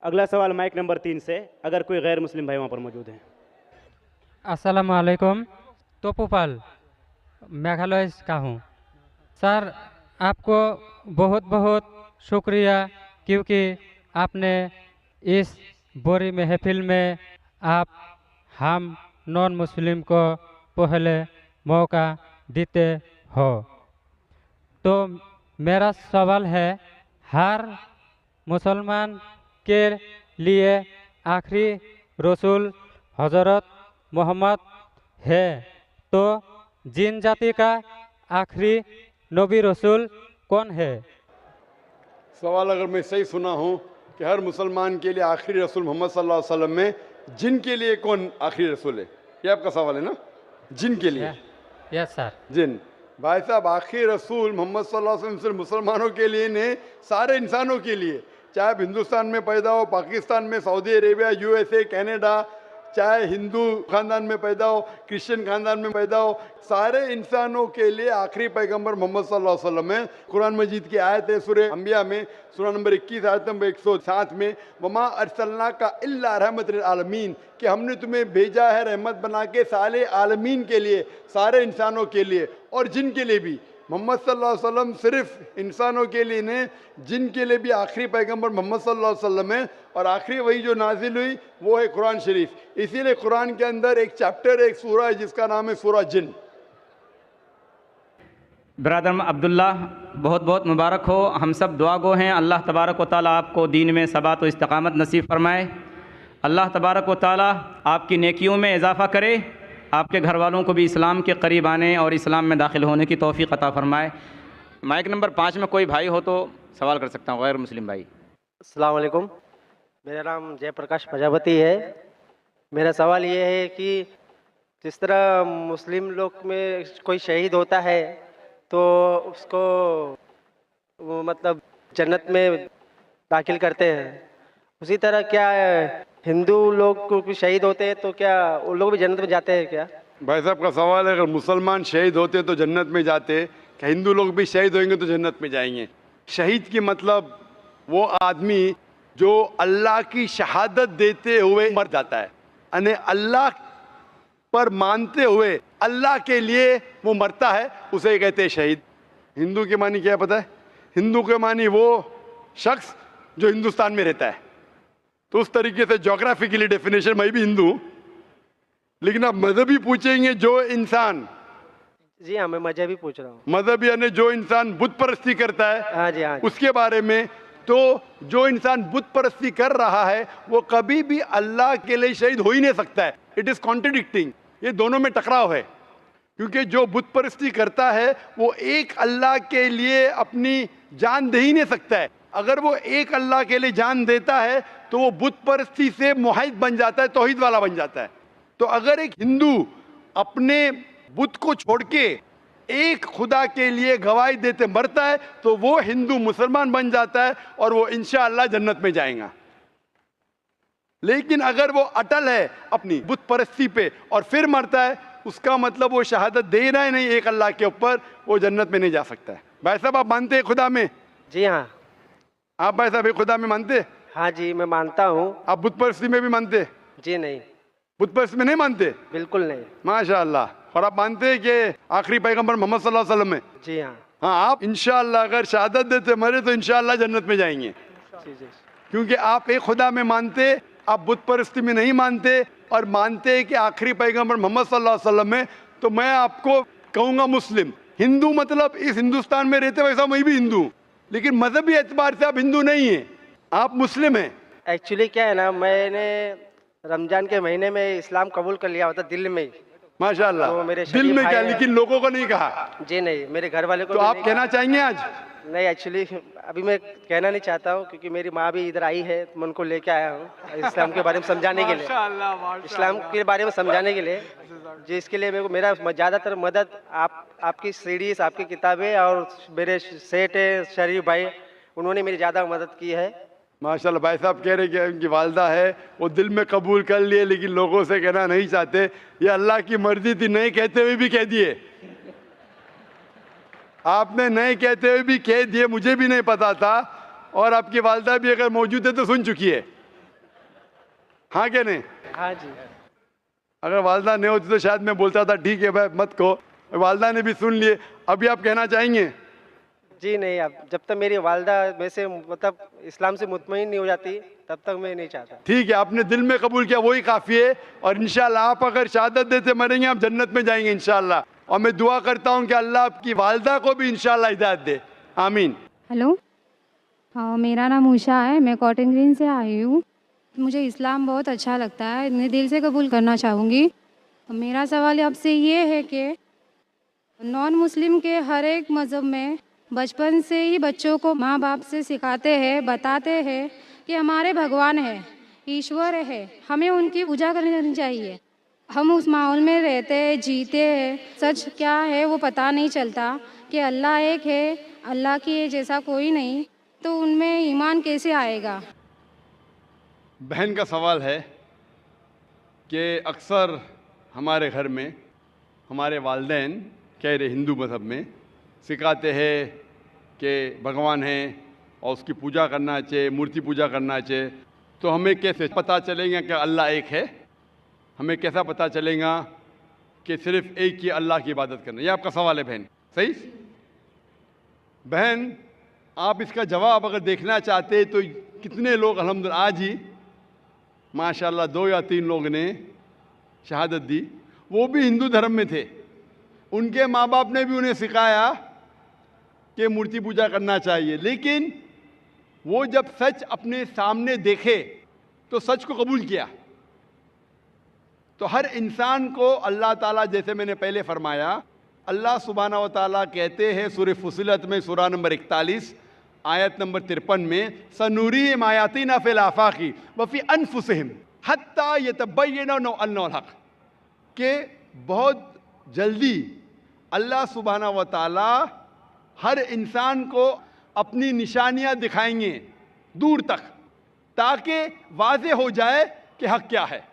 अगला सवाल mic number 3 से, अगर कोई गैर मुस्लिम भाई वहाँ पर मौजूद है। अस्सलाम वालेकुम। तोपुपाल, मेघालय का हूँ। सर, आपको बहुत बहुत शुक्रिया, क्योंकि आपने इस बुरी महफिल में आप हम नॉन मुस्लिम को पहले मौका देते हो। तो मेरा सवाल है, हर मुसलमान के लिए आखिरी रसूल हज़रत मोहम्मद है, तो जिन जाति का आखिरी नबी रसूल कौन है? सवाल अगर मैं सही सुना हूँ कि हर मुसलमान के लिए आखिरी रसूल मोहम्मद सल्लल्लाहु अलैहि वसल्लम में जिन के लिए कौन आखिरी रसूल है, ये आपका सवाल है ना? जिन के लिए? Yes sir. जिन। भाई साहब, आखिरी रसूल मोहम्मद सल्लल्लाहु अलैहि वसल्लम सिर्फ मुसलमानों के लिए नहीं, सारे इंसानों के लिए, चाहे आप हिंदुस्तान में पैदा हो, पाकिस्तान में, सऊदी अरेबिया, यूएसए, कनाडा, चाहे हिंदू खानदान में पैदा हो, क्रिश्चियन खानदान में पैदा हो, सारे इंसानों के लिए आखिरी पैगंबर मोहम्मद सल्लल्लाहु अलैहि वसल्लम है। कुरान मजीद की आयत है सूरह अंबिया में, सूरह नंबर 21 आयत नंबर 107 में, वमा अरसलना का इल्ला रहमत लिल आलमीन, कि हमने तुम्हें भेजा है रहमत बना के सारे आलमीन के लिए, सारे इंसानों के लिए और जिन के लिए भी। मोहम्मद सल्लल्लाहु अलैहि वसल्लम सिर्फ इंसानों के लिए नहीं, जिन के लिए भी आखिरी पैगंबर मोहम्मद सल्लल्लाहु अलैहि वसल्लम है। और आखिरी वही जो नाजिल हुई वो है कुरान शरीफ। इसीलिए कुरान के अंदर एक चैप्टर, एक सूरा है जिसका नाम है सूरा जिन। ब्रदर अब्दुल्ला, बहुत बहुत मुबारक हो। हम सब दुआ गो हैं, अल्लाह तबारक व तआला आपको दीन में सबात व इस्तकामत नसीब फरमाए। अल्लाह तबारक व तआला आपकी नेकियों में इजाफ़ा करे, आपके घर वालों को भी इस्लाम के करीब आने और इस्लाम में दाखिल होने की तौफ़ीक़ अता फ़रमाए। माइक नंबर 5 में कोई भाई हो तो सवाल कर सकता हूँ, गैर मुस्लिम भाई। अस्सलाम वालेकुम, मेरा नाम जयप्रकाश प्रजापति है। मेरा सवाल ये है कि जिस तरह मुस्लिम लोग में कोई शहीद होता है तो उसको वो मतलब जन्नत में दाखिल करते हैं, उसी तरह क्या हिंदू लोग को भी शहीद होते हैं तो क्या वो लोग भी जन्नत में जाते हैं क्या? भाई साहब का सवाल है, अगर मुसलमान शहीद होते तो जन्नत में जाते, क्या हिंदू लोग भी शहीद होंगे तो जन्नत में जाएंगे? शहीद की मतलब वो आदमी जो अल्लाह की शहादत देते हुए मर जाता है, यानी अल्लाह पर मानते हुए अल्लाह के लिए वो मरता है, उसे कहते हैं शहीद। हिंदू के मानी क्या पता है? हिंदू के मानी वो शख्स जो हिंदुस्तान में रहता है। तो उस तरीके से ज्योग्राफिकली डेफिनेशन, मैं भी हिंदू हूँ, लेकिन आप मजहबी पूछेंगे जो इंसान, जी हाँ, मैं मजहबी पूछ रहा हूँ। मजहब यानी जो इंसान बुत परस्ती करता है, हाँ जी, हाँ जी। उसके बारे में। तो जो इंसान बुत परस्ती कर रहा है वो कभी भी अल्लाह के लिए शहीद हो ही नहीं सकता है। इट इज कॉन्ट्रडिक्टिंग, ये दोनों में टकराव है। क्योंकि जो बुत परस्ती करता है वो एक अल्लाह के लिए अपनी जान दे ही नहीं सकता है। अगर वो एक अल्लाह के लिए जान देता है तो वो बुत परस्ती से मुहिद बन जाता है, तौहीद वाला बन जाता है। तो अगर एक हिंदू अपने बुत को छोड़ के एक खुदा के लिए गवाही देते मरता है तो वो हिंदू मुसलमान बन जाता है और वो इंशाअल्लाह जन्नत में जाएगा। लेकिन अगर वो अटल है अपनी बुत परस्ती पे और फिर मरता है, उसका मतलब वो शहादत दे रहा है नहीं एक अल्लाह के ऊपर, वो जन्नत में नहीं जा सकता है। भाई साहब, आप मानते हैं खुदा में? जी हाँ। आप भाई साहब एक खुदा में मानते? हाँ जी, मैं मानता हूँ। आप बुत परस्ती में भी मानते? जी नहीं, बुत परस्ती में नहीं मानते? बिल्कुल नहीं। माशाअल्लाह। और आप मानते हैं कि आखिरी पैगंबर मोहम्मद सल्लल्लाहु अलैहि वसल्लम है? जी हाँ। हाँ, आप इंशाअल्लाह अगर शहादत देते मरे तो इंशाअल्लाह जन्नत में जाएंगे। जी जी। क्योंकि आप एक खुदा में मानते, आप बुत परस्ती में नहीं मानते और मानते हैं कि आखिरी पैगंबर मोहम्मद सल्लल्लाहु अलैहि वसल्लम है। तो मैं आपको कहूँगा मुस्लिम। हिंदू मतलब इस हिंदुस्तान में रहते वैसा मैं भी हिंदू हूँ, लेकिन मजहबी एतबार से आप हिंदू नहीं हैं, आप मुस्लिम हैं। एक्चुअली क्या है ना, मैंने रमजान के महीने में इस्लाम कबूल कर लिया होता दिल में ही। माशाअल्लाह। तो मेरे दिल शरीफ में भाई क्या, हैं। लेकिन लोगों को नहीं कहा? जी नहीं, मेरे घर वाले को तो भी आप नहीं कहना चाहेंगे आज? कहा। नहीं, एक्चुअली अभी मैं कहना नहीं चाहता हूँ क्योंकि मेरी माँ भी इधर आई है, मैं उनको लेके आया हूँ इस्लाम के बारे में समझाने के लिए, इस्लाम के बारे में समझाने के लिए, जिसके लिए मेरे को मेरा ज़्यादातर मदद आपकी सीरीज, आपकी किताबें और मेरे सेठ है शरीफ भाई, उन्होंने मेरी ज़्यादा मदद की है। माशाल्लाह। भाई साहब कह रहे कि उनकी वालदा है, वो दिल में कबूल कर लिए लेकिन लोगों से कहना नहीं चाहते। ये अल्लाह की मर्जी थी, नहीं कहते हुए भी कह दिए। आपने नहीं कहते हुए भी कह दिए, मुझे भी नहीं पता था, और आपकी वालदा भी अगर मौजूद है तो सुन चुकी है। हाँ क्या नहीं? हाँ जी। अगर वालदा नहीं होती तो शायद मैं बोलता था ठीक है भाई मत कहो, वालदा ने भी सुन लिए। अभी आप कहना चाहेंगे? जी नहीं, अब जब तक मेरी वालदा में से मतलब इस्लाम से मुतमईन नहीं हो जाती तब तक मैं नहीं चाहता। ठीक है, आपने दिल में कबूल किया, वही काफ़ी है। और इंशाल्लाह आप अगर शहादत देते मरेंगे, आप जन्नत में जाएंगे इंशाल्लाह। और मैं दुआ करता हूँ कि अल्लाह आपकी वालदा को भी इंशाल्लाह हिदायत दे, आमीन। हेलो, हाँ मेरा नाम उषा है, मैं कॉटन ग्रीन से आई हूँ। मुझे इस्लाम बहुत अच्छा लगता है, मैं दिल से कबूल करना चाहूँगी। मेरा सवाल आपसे ये है कि नॉन मुस्लिम के हर एक मज़हब में बचपन से ही बच्चों को माँ बाप से सिखाते हैं, बताते हैं कि हमारे भगवान है, ईश्वर है, हमें उनकी पूजा करनी चाहिए। हम उस माहौल में रहते हैं, जीते हैं, सच क्या है वो पता नहीं चलता कि अल्लाह एक है, अल्लाह की जैसा कोई नहीं, तो उनमें ईमान कैसे आएगा? बहन का सवाल है कि अक्सर हमारे घर में हमारे वालिदैन कह रहे हिंदू मज़हब में सिखाते हैं कि भगवान है और उसकी पूजा करना चाहिए, मूर्ति पूजा करना चाहिए। तो हमें कैसे पता चलेगा कि अल्लाह एक है? हमें कैसा पता चलेगा कि सिर्फ़ एक ही अल्लाह की इबादत करना? ये आपका सवाल है बहन, सही? बहन, आप इसका जवाब अगर देखना चाहते तो कितने लोग अल्हम्दुलिल्लाह आज ही माशाल्लाह 2 या 3 लोग ने शहादत दी, वो भी हिंदू धर्म में थे। उनके माँ बाप ने भी उन्हें सिखाया कि मूर्ति पूजा करना चाहिए, लेकिन वो जब सच अपने सामने देखे तो सच को कबूल किया। तो हर इंसान को अल्लाह ताला, जैसे मैंने पहले फरमाया, अल्लाह सुब्हाना व ताला कहते हैं सूरह फुसिलत में सूरा नंबर 41 आयत नंबर 53 में, सनूरीहिम आयातिना फिल आफाकी व फी अनफुसिहिम हत्ता यतबय्यना अन्नहुल हक, के बहुत जल्दी अल्लाह सुब्हाना व ताला हर इंसान को अपनी निशानियां दिखाएंगे दूर तक, ताकि वाज़े हो जाए कि हक क्या है।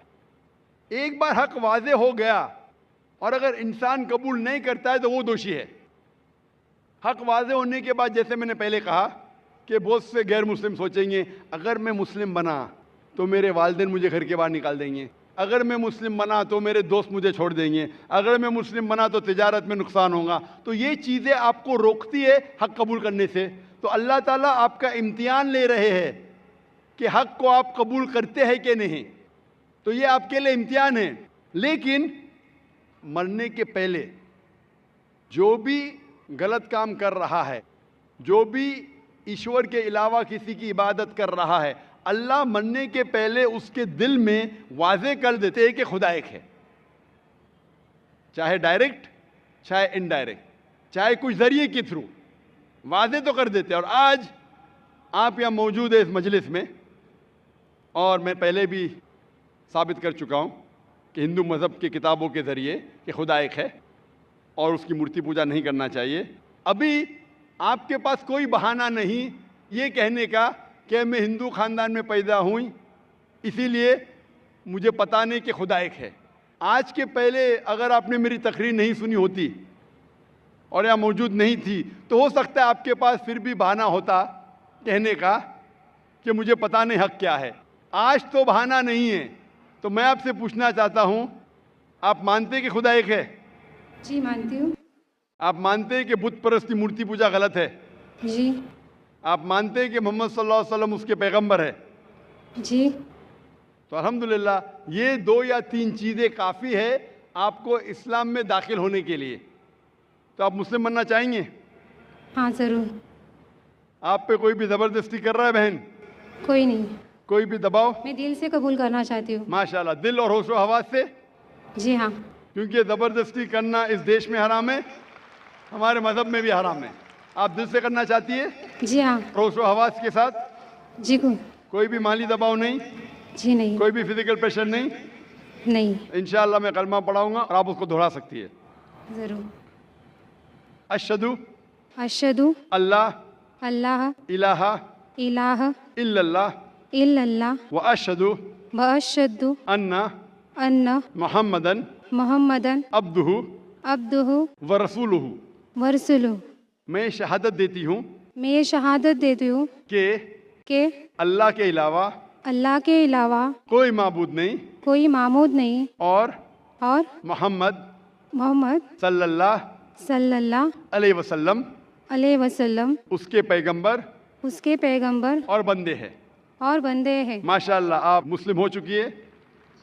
एक बार हक वाज़े हो गया और अगर इंसान कबूल नहीं करता है तो वो दोषी है। हक वाज़े होने के बाद, जैसे मैंने पहले कहा कि बहुत से गैर मुस्लिम सोचेंगे अगर मैं मुस्लिम बना तो मेरे वालिदैन मुझे घर के बाहर निकाल देंगे, अगर मैं मुस्लिम बना तो मेरे दोस्त मुझे छोड़ देंगे, अगर मैं मुस्लिम बना तो तिजारत में नुकसान होगा। तो ये चीज़ें आपको रोकती है हक कबूल करने से। तो अल्लाह ताला आपका इम्तिहान ले रहे हैं कि हक को आप कबूल करते हैं कि नहीं। तो ये आपके लिए इम्तिहान है। लेकिन मरने के पहले जो भी गलत काम कर रहा है, जो भी ईश्वर के अलावा किसी की इबादत कर रहा है, अल्लाह मरने के पहले उसके दिल में वाज़े कर देते हैं कि खुदा एक है, चाहे डायरेक्ट चाहे इनडायरेक्ट, चाहे कुछ जरिए के थ्रू वाज़े तो कर देते हैं। और आज आप यहाँ मौजूद है इस मजलिस में, और मैं पहले भी साबित कर चुका हूँ कि हिंदू मज़हब की किताबों के ज़रिए कि खुदा एक है और उसकी मूर्ति पूजा नहीं करना चाहिए। अभी आपके पास कोई बहाना नहीं ये कहने का कि मैं हिंदू ख़ानदान में पैदा हुई इसीलिए मुझे पता नहीं कि खुदा एक है। आज के पहले अगर आपने मेरी तकरीर नहीं सुनी होती और यहाँ मौजूद नहीं थी तो हो सकता है आपके पास फिर भी बहाना होता कहने का कि मुझे पता नहीं हक क्या है। आज तो बहाना नहीं है। तो मैं आपसे पूछना चाहता हूँ, आप मानते हैं कि खुदा एक है? जी मानती हूँ। आप मानते हैं कि बुत परस्ती मूर्ति पूजा गलत है? जी। आप मानते हैं कि मोहम्मद सल्लल्लाहु अलैहि वसल्लम उसके पैगंबर है? जी। तो अल्हम्दुलिल्लाह ये 2 या 3 चीज़ें काफ़ी है आपको इस्लाम में दाखिल होने के लिए। तो आप मुस्लिम बनना चाहेंगे? हाँ ज़रूर। आप पे कोई भी ज़बरदस्ती कर रहा है बहन? कोई नहीं, कोई भी दबाव? मैं दिल से कबूल करना चाहती हूँ। माशाल्लाह, दिल और होशो हवास से? जी हाँ। क्योंकि ज़बरदस्ती करना इस देश में हराम है, हमारे मज़हब में भी हराम है। आप दिल से करना चाहती है? जी हाँ। होशो हवास के साथ? जी कोई भी माली दबाव नहीं? जी नहीं। कोई भी फिजिकल प्रेशर नहीं? नहीं। इंशाअल्लाह मैं कलमा पढ़ाऊंगा और आप उसको दोहरा सकती है। ज़रूर। अशहदु अशहदु अल्लाह अल्लाह इलाहा इलाहा इल्लल्लाह इल्लल्लाह व अशहदु व अशहदु अन्ना अन्ना मुहम्मदन मुहम्मदन अब्दुहु अब्दुहु व रसूलुहु। व रसूलुहु। मैं शहादत देती हूँ मैं ये शहादत देती हूँ कि कि अल्लाह के अलावा अल्लाह के अलावा कोई माबूद नहीं कोई मामूद नहीं और और मोहम्मद मोहम्मद सल्लल्लाहु अलैहि वसल्लम वसल्लम उसके पैगंबर उसके पैगंबर और बंदे हैं। और बंदे हैं। माशाअल्लाह आप मुस्लिम हो चुकी है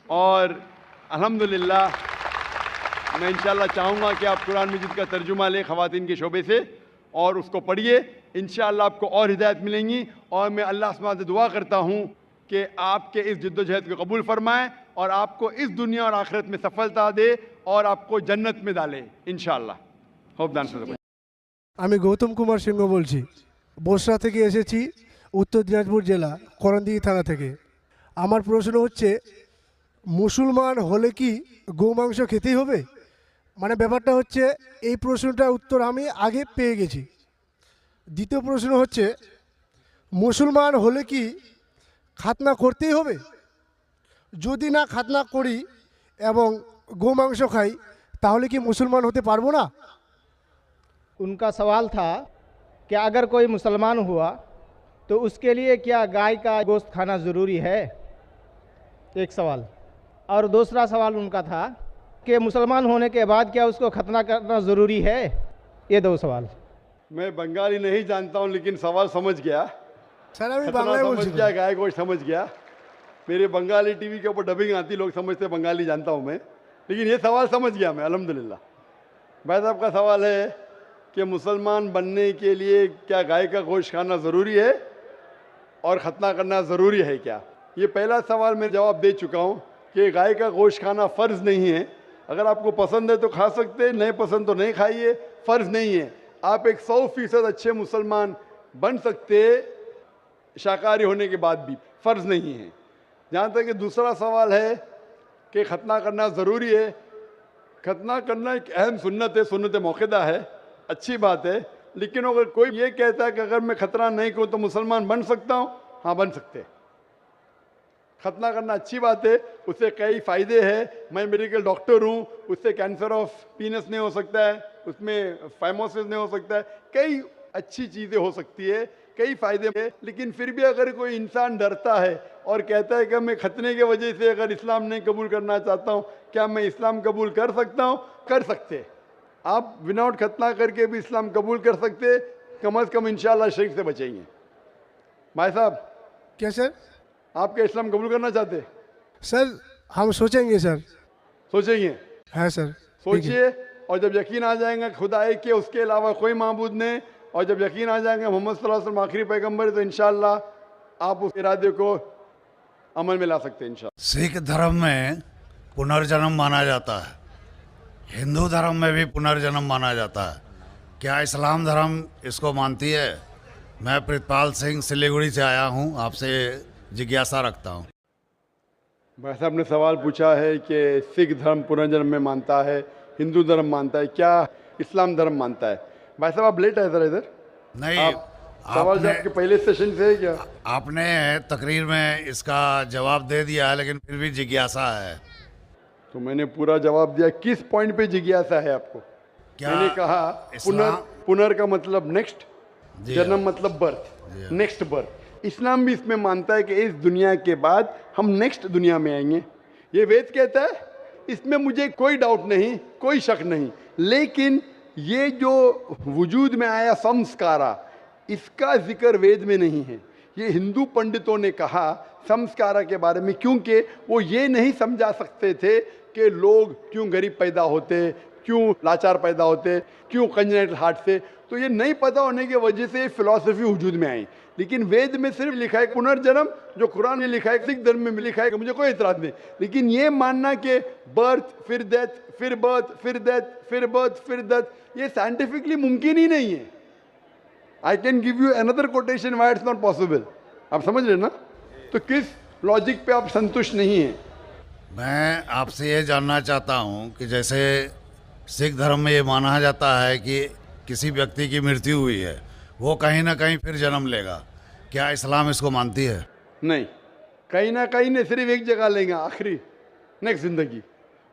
और अल्हम्दुलिल्लाह मैं इंशाअल्लाह चाहूँगा कि आप कुरान मजीद का तर्जुमा लें ख़वातीन के शोबे से और उसको पढ़िए। इंशाअल्लाह आपको और हिदायत मिलेंगी और मैं अल्लाह सुब्हानहू से दुआ करता हूँ कि आपके इस जद्दोजहद को कबूल फरमाए और आपको इस दुनिया और आखिरत में सफलता दे और आपको जन्नत में डाले इंशाअल्लाह। होप दान से আমি গৌতম কুমার সিংহ বলছি, বসরা থেকে এসেছি, উত্তর দিনাজপুর জেলা করণদিঘি থানা থেকে। আমার প্রশ্ন হচ্ছে, মুসলমান হলে কি গোমাংস খেতেই হবে? মানে ব্যাপারটা হচ্ছে এই প্রশ্নটার উত্তর আমি আগে পেয়ে গেছি। দ্বিতীয় প্রশ্ন হচ্ছে, মুসলমান হলে কি খাতনা করতেই হবে? যদি না খাতনা করি এবং গোমাংস খাই তাহলে কি মুসলমান হতে পারবো না? उनका सवाल था कि अगर कोई मुसलमान हुआ तो उसके लिए क्या गाय का गोश्त खाना ज़रूरी है, एक सवाल। और दूसरा सवाल उनका था कि मुसलमान होने के बाद क्या उसको खतना करना ज़रूरी है। ये दो सवाल। मैं बंगाली नहीं जानता हूँ लेकिन सवाल समझ गया। স্যার আমি खतना বাংলায় समझ বলছি। गया, गाय गोश्त समझ गया। मेरे बंगाली टीवी के ऊपर डबिंग आती, लोग समझते बंगाली जानता हूँ मैं, लेकिन ये सवाल समझ गया मैं अल्हम्दुलिल्लाह। भाई साहब का सवाल है कि मुसलमान बनने के लिए क्या गाय का गोश्त खाना ज़रूरी है और ख़तना करना ज़रूरी है क्या? ये पहला सवाल मैं जवाब दे चुका हूँ कि गाय का गोश्त खाना फ़र्ज़ नहीं है। अगर आपको पसंद है तो खा सकते, नहीं पसंद तो नहीं खाइए, फ़र्ज़ नहीं है। आप एक 100% अच्छे मुसलमान बन सकते शाकाहारी होने के बाद भी, फ़र्ज़ नहीं है। जहाँ तक कि दूसरा सवाल है कि खतना करना ज़रूरी है, खतना करना एक अहम सुन्नत है, सुन्नत मौक़िदा है, अच्छी बात है। लेकिन अगर कोई ये कहता है कि अगर मैं खतना नहीं करूँ तो मुसलमान बन सकता हूँ, हाँ बन सकते। खतना करना अच्छी बात है, उससे कई फ़ायदे हैं। मैं मेडिकल डॉक्टर हूँ, उससे कैंसर ऑफ पीनस नहीं हो सकता है, उसमें फाइमोसिस नहीं हो सकता है, कई अच्छी चीज़ें हो सकती है, कई फ़ायदे हैं। लेकिन फिर भी अगर कोई इंसान डरता है और कहता है कि मैं खतने की वजह से अगर इस्लाम नहीं कबूल करना चाहता हूँ, क्या मैं इस्लाम कबूल कर सकता हूँ? कर सकते। आप विदाउट खतना करके भी इस्लाम कबूल कर सकते, कम अज़ कम इंशाअल्लाह शिर्क से बचेंगे। भाई साहब क्या सर? आप क्या इस्लाम कबूल करना चाहते? सर हम सोचेंगे सर। सोचेंगे? हाँ सर। सोचिए, और जब यकीन आ जाएगा खुदा एक के, उसके अलावा कोई माबूद नहीं, और जब यकीन आ जाएगा मोहम्मद सल्लल्लाहु अलैहि वसल्लम आखिरी पैगंबर है, तो इंशाअल्लाह आप उस इरादे को अमल में ला सकते हैं इंशाअल्लाह। सिख धर्म में पुनर्जन्म माना जाता है, हिंदू धर्म में भी पुनर्जन्म माना जाता है। क्या इस्लाम धर्म इसको मानती है? मैं प्रितपाल सिंह सिलीगुड़ी से आया हूँ, आपसे जिज्ञासा रखता हूँ। भाई साहब ने सवाल पूछा है कि सिख धर्म पुनर्जन्म में मानता है, हिंदू धर्म मानता है, क्या इस्लाम धर्म मानता है? भाई साहब आप लेट आए सर इधर? नहीं, सवाल जवाब के पहले सेशन से है क्या? आपने तकरीर में इसका जवाब दे दिया है, लेकिन फिर भी जिज्ञासा है। तो मैंने पूरा जवाब दिया। किस पॉइंट पे जिज्ञासा है आपको? क्या मैंने कहा पुनर का मतलब नेक्स्ट, जी जन्म मतलब बर्थ, नेक्स्ट बर्थ। इस्लाम भी इसमें मानता है कि इस दुनिया के बाद हम नेक्स्ट दुनिया में आएंगे, ये वेद कहता है, इसमें मुझे कोई डाउट नहीं, कोई शक नहीं। लेकिन ये जो वजूद में आया संस्कारा, इसका जिक्र वेद में नहीं है। ये हिंदू पंडितों ने कहा संस्कारा के बारे में, क्योंकि वो ये नहीं समझा सकते थे कि लोग क्यों गरीब पैदा होते, क्यों लाचार पैदा होते, क्यों कंजेनिटल हार्ट से। तो ये नहीं पता होने की वजह से फिलॉसफी वजूद में आई। लेकिन वेद में सिर्फ लिखा है पुनर्जन्म, जो कुरान में लिखा है, सिख धर्म में लिखा है, मुझे कोई एतराज़ नहीं। लेकिन ये मानना कि बर्थ फिर डेथ, फिर बर्थ फिर डेथ, फिर बर्थ फिर डेथ, ये साइंटिफिकली मुमकिन ही नहीं है। I can give you another quotation why it's not possible. आप समझ रहे ना? तो किस लॉजिक पे आप संतुष्ट नहीं हैं? मैं आपसे ये जानना चाहता हूँ कि जैसे सिख धर्म में ये माना जाता है कि किसी व्यक्ति की मृत्यु हुई है, वो कहीं ना कहीं फिर जन्म लेगा, क्या इस्लाम इसको मानती है? नहीं, कहीं ना कहीं ने सिर्फ एक जगह लेंगे, आखिरी नेक्स्ट जिंदगी।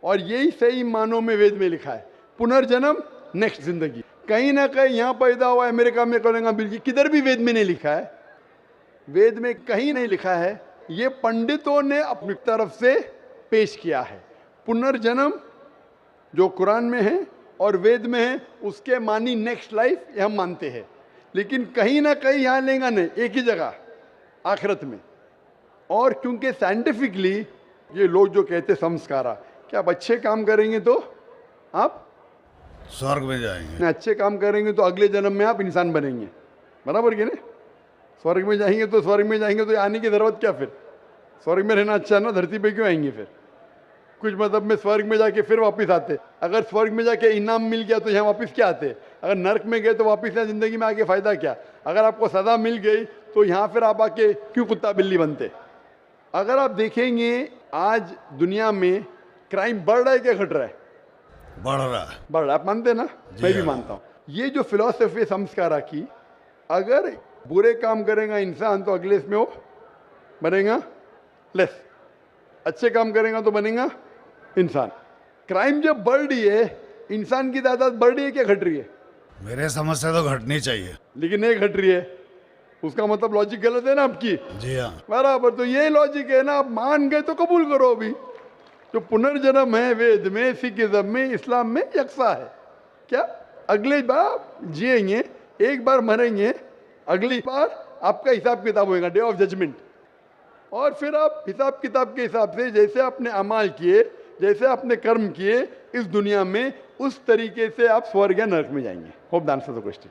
और यही सही मानों में वेद में लिखा है, पुनर्जन्म नेक्स्ट जिंदगी। कहीं ना कहीं यहाँ पैदा हुआ, अमेरिका में करेंगे, बिल्कुल किधर भी वेद में नहीं लिखा है। वेद में कहीं नहीं लिखा है ये पंडितों ने अपनी तरफ से पेश किया है। पुनर्जन्म जो कुरान में है और वेद में है, उसके मानी नेक्स्ट लाइफ, ये हम मानते हैं, लेकिन कहीं ना कहीं यहाँ लेगा नहीं, एक ही जगह आखिरत में। और क्योंकि साइंटिफिकली ये लोग जो कहते संस्कारा, क्या आप अच्छे काम करेंगे तो आप स्वर्ग में जाएंगे, नहीं अच्छे काम करेंगे तो अगले जन्म में आप इंसान बनेंगे, बराबर कि नहीं? स्वर्ग में जाएंगे तो आने की ज़रूरत क्या फिर? स्वर्ग में रहना अच्छा ना, धरती पे क्यों आएंगे फिर? कुछ मतलब में स्वर्ग में जाके फिर वापस आते। अगर स्वर्ग में जाके इनाम मिल गया तो यहाँ वापस क्या आते? अगर नरक में गए तो वापस यहाँ ज़िंदगी में आके फ़ायदा क्या? अगर आपको सज़ा मिल गई तो यहाँ फिर आप आके क्यों कुत्ता बिल्ली बनते? अगर आप देखेंगे आज दुनिया में क्राइम बढ़ रहा है क्या घट रहा है? बढ़ रहा है। बढ़ रहा है, आप मानते ना? मैं भी मानता हूँ। ये जो फिलॉसफी संस्कारा की, अगर बुरे काम करेगा इंसान तो अगले इसमें वो बनेगा लेस, अच्छे काम करेगा तो बनेगा इंसान। क्राइम जब बढ़ रही है, इंसान की तादाद बढ़ रही है क्या घट रही है? मेरे समझ से तो घटनी चाहिए, लेकिन नहीं घट रही है, उसका मतलब लॉजिक गलत है ना आपकी? जी हाँ। बराबर, तो ये लॉजिक है ना, आप मान गए तो कबूल करो। अभी जो पुनर्जन्म है वेद में, सिखिज्म में, इस्लाम में यकसा है। क्या अगले बार जिएंगे, एक बार मरेंगे, अगली बार आपका हिसाब किताब होगा, डे ऑफ जजमेंट। और फिर आप हिसाब किताब के हिसाब से जैसे आपने अमाल किए, जैसे आपने कर्म किए इस दुनिया में, उस तरीके से आप स्वर्ग या नरक में जाएंगे। Hope the answer the question.